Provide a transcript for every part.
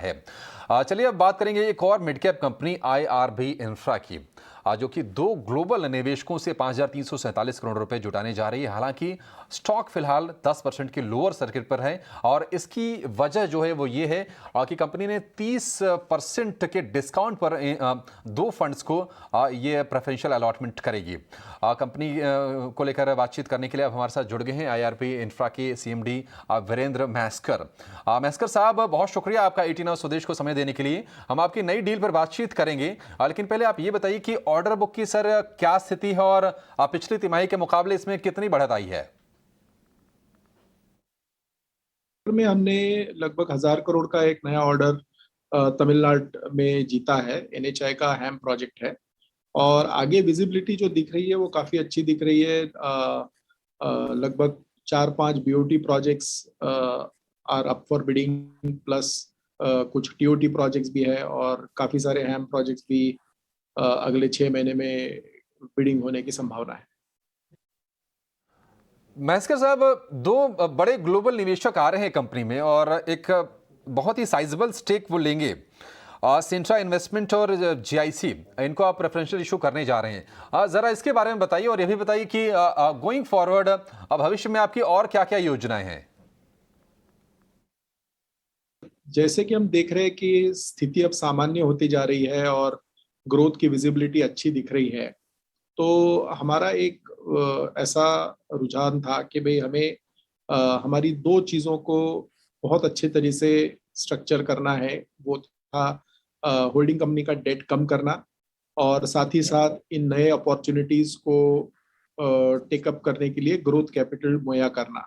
है। चलिए अब बात करेंगे एक और mid cap company IRB infra की, जो कि दो ग्लोबल निवेशकों से 5,347 करोड़ रुपए जुटाने जा रही है। हालांकि स्टॉक फिलहाल 10% के लोअर सर्किट पर है और इसकी वजह जो है वो ये है कि कंपनी ने 30% के डिस्काउंट पर दो फंड्स को ये प्रेफरेंशियल अलॉटमेंट करेगी। कंपनी को लेकर बातचीत करने के लिए अब हमारे साथ जुड़ गए हैं आईआरबी इंफ्रा के सीएमडी वीरेंद्र मैस्कर। मैस्कर साहब, बहुत शुक्रिया आपका 18 आवर्स स्वदेश को समय देने के लिए। हम आपकी नई डील पर बातचीत करेंगे, लेकिन पहले आप ये बताइए कि ऑर्डर बुक की सर क्या स्थिति है और पिछली तिमाही के मुकाबले इसमें कितनी बढ़त आई है? में हमने लगभग 1,000 करोड़ का एक नया ऑर्डर तमिलनाडु में जीता है। एनएचआई का हैम प्रोजेक्ट है और आगे विजिबिलिटी जो दिख रही है वो काफी अच्छी दिख रही है। लगभग 4-5 BOT projects are up for bidding, plus कुछ टीओटी प्रोजेक्ट्स भी है और काफी सारे हैम प्रोजेक्ट्स भी अगले 6 महीने में बिडिंग होने की संभावना है। मैस्कर साहब, दो बड़े ग्लोबल निवेशक आ रहे हैं कंपनी में और एक बहुत ही साइजेबल स्टेक वो लेंगे। सिंट्रा इन्वेस्टमेंट और जीआईसी, इनको आप प्रेफरेंशियल इशू करने जा रहे हैं। जरा इसके बारे में बताइए और यह भी बताइए कि गोइंग फॉरवर्ड भविष्य में आपकी और क्या क्या योजनाएं हैं? जैसे कि हम देख रहे हैं कि स्थिति अब सामान्य होती जा रही है और ग्रोथ की विजिबिलिटी अच्छी दिख रही है, तो हमारा एक ऐसा रुझान था कि भाई हमें हमारी दो चीज़ों को बहुत अच्छे तरीके से स्ट्रक्चर करना है। वो था होल्डिंग कंपनी का डेट कम करना और साथ ही साथ इन नए अपॉर्चुनिटीज़ को टेकअप करने के लिए ग्रोथ कैपिटल मुहैया करना।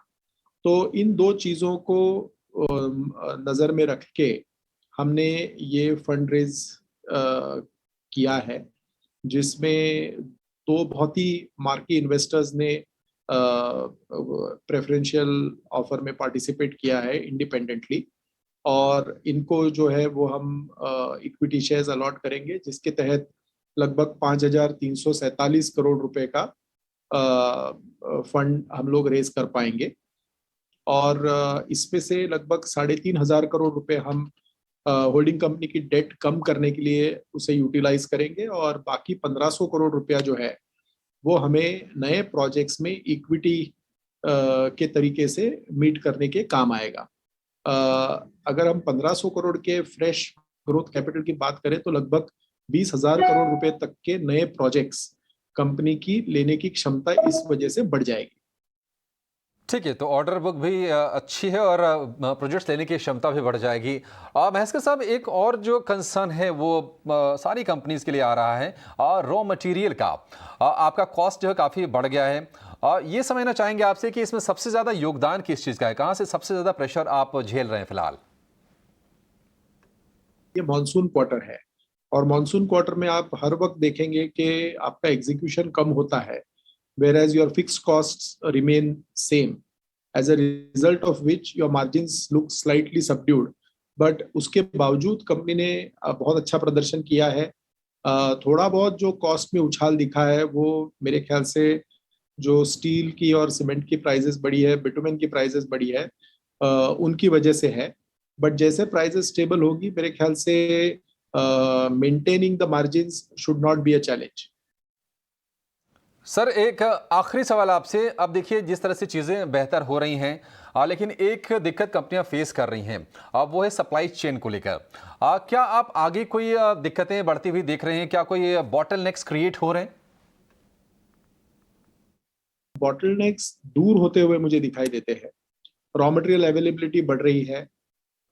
तो इन दो चीज़ों को नज़र में रख के हमने ये फंड रेज किया है, जिसमें दो बहुत ही मार्की इन्वेस्टर्स ने प्रेफरेंशियल ऑफर में पार्टिसिपेट किया है इंडिपेंडेंटली, और इनको जो है वो हम इक्विटी शेयर्स अलॉट करेंगे, जिसके तहत लगभग 5,347 करोड़ रुपए का फंड हम लोग रेज कर पाएंगे। और इसमें से लगभग 3,500 करोड़ रुपए हम होल्डिंग कंपनी की डेट कम करने के लिए उसे यूटिलाइज करेंगे और बाकी 1,500 करोड़ रुपया जो है वो हमें नए प्रोजेक्ट्स में इक्विटी के तरीके से मीट करने के काम आएगा। अगर हम 1,500 करोड़ के फ्रेश ग्रोथ कैपिटल की बात करें तो लगभग 20,000 करोड़ रुपए तक के नए प्रोजेक्ट्स कंपनी की लेने की क्षमता इस वजह से बढ़ जाएगी। ठीक है, तो ऑर्डर बुक भी अच्छी है और प्रोजेक्ट्स लेने की क्षमता भी बढ़ जाएगी। महस्कर साहब, एक और जो कंसर्न है वो सारी कंपनीज के लिए आ रहा है, रॉ मटेरियल का। आपका कॉस्ट जो है काफ़ी बढ़ गया है। ये समझना चाहेंगे आपसे कि इसमें सबसे ज़्यादा योगदान किस चीज़ का है, कहाँ से सबसे ज़्यादा प्रेशर आप झेल रहे हैं फिलहाल? ये मानसून क्वार्टर है और मानसून क्वार्टर में आप हर वक्त देखेंगे कि आपका एग्जीक्यूशन कम होता है, whereas your fixed costs remain same, as a result of which your margins look slightly subdued. But उसके बावजूद कंपनी ने बहुत अच्छा प्रदर्शन किया है। थोड़ा बहुत जो कॉस्ट में उछाल दिखा है वो मेरे ख्याल से जो स्टील की और सीमेंट की प्राइसेस बढ़ी है, बिटुमेन की प्राइसेस बढ़ी है, उनकी वजह से है। बट जैसे प्राइसेस स्टेबल होगी मेरे ख्याल से maintaining the margins should not be a challenge. Sir, एक आखिरी सवाल आपसे। अब देखिए, जिस तरह से चीज़ें बेहतर हो रही हैं, लेकिन एक दिक्कत कंपनियां फेस कर रही हैं, वो है सप्लाई चेन को लेकर। क्या आप आगे कोई दिक्कतें बढ़ती हुई देख रहे हैं? क्या कोई बॉटलनेक्स क्रिएट हो रहे हैं? बॉटलनेक्स दूर होते हुए मुझे दिखाई देते हैं। रॉ मटेरियल अवेलेबिलिटी बढ़ रही है।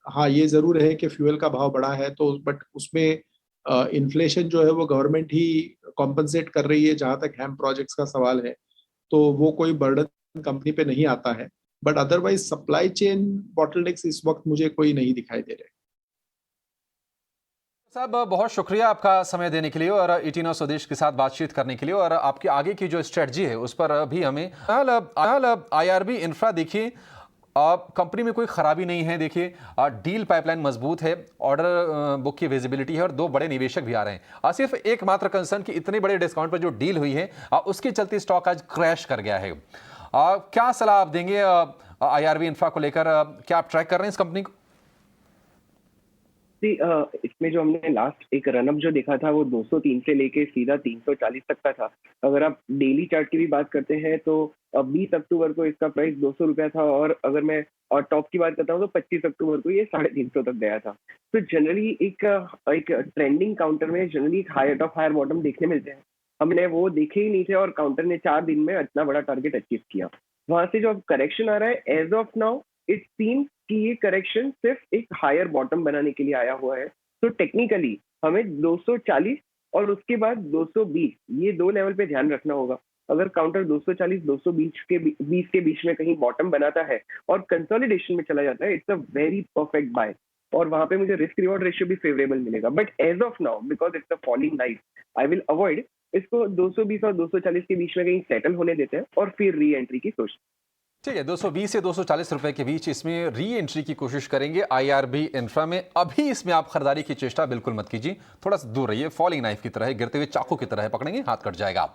हाँ, ये जरूर है कि फ्यूल का भाव बढ़ा है, तो बट उसमें इन्फ्लेशन जो है वो गवर्नमेंट ही कॉम्पनसेट कर रही है। जहां तक हैम प्रोजेक्ट्स का सवाल है तो वो कोई बर्डन कंपनी पे नहीं आता है। But otherwise supply chain bottlenecks इस वक्त मुझे कोई नहीं दिखाई दे रहे। साहब, बहुत शुक्रिया आपका समय देने के लिए और 18 स्वदेश के साथ बातचीत करने के लिए, और आपकी आगे की जो स्ट्रेटजी है उस पर भी हमें आईआरबी इंफ्रा। देखिए, कंपनी में कोई खराबी नहीं है। देखिए, डील पाइपलाइन मजबूत है, ऑर्डर बुक की विजिबिलिटी है और दो बड़े निवेशक भी आ रहे हैं। सिर्फ एकमात्र कंसर्न कि इतने बड़े डिस्काउंट पर जो डील हुई है उसके चलते स्टॉक आज क्रैश कर गया है। क्या सलाह आप देंगे आईआरबी इंफ्रा को लेकर? क्या आप ट्रैक कर रहे हैं इस कंपनी को? इसमें जो हमने लास्ट एक रनअप जो देखा था वो 203 से लेके सीधा 340 तक का था। अगर आप डेली चार्ट की भी बात करते हैं तो 20 अक्टूबर को इसका प्राइस 200 रुपया था, और अगर मैं और टॉप की बात करता हूँ तो 25 अक्टूबर को ये 350 तक गया था। तो जनरली एक ट्रेंडिंग काउंटर में जनरली एक हायर टॉप हायर बॉटम देखने मिलते हैं। हमने वो देखे ही नहीं थे और काउंटर ने 4 दिन में इतना बड़ा टारगेट अचीव किया। वहां से जो अब करेक्शन आ रहा है as of now it seems कि ये करेक्शन सिर्फ एक हायर बॉटम बनाने के लिए आया हुआ है। तो टेक्निकली हमें 240 और उसके बाद 220 ये दो लेवल पे ध्यान रखना होगा। अगर काउंटर 240 220 के बीच में कहीं बॉटम बनाता है और कंसोलिडेशन में चला जाता है, it's a very perfect buy, और वहां पे मुझे रिस्क रिवॉर्ड रेशियो भी फेवरेबल मिलेगा। But as of now because it's a falling knife, I will avoid इसको। 220 और 240 के बीच में कहीं सेटल होने देते हैं और फिर री एंट्री की कोशिश। ठीक है, 220 से 240 रुपए के बीच इसमें री एंट्री की कोशिश करेंगे आईआरबी इंफ्रा में। अभी इसमें आप खरीदारी की चेष्टा बिल्कुल मत कीजिए, थोड़ा सा दूर रहिए। फॉलिंग नाइफ की तरह है, गिरते हुए चाकू की तरह है, पकड़ेंगे हाथ कट जाएगा।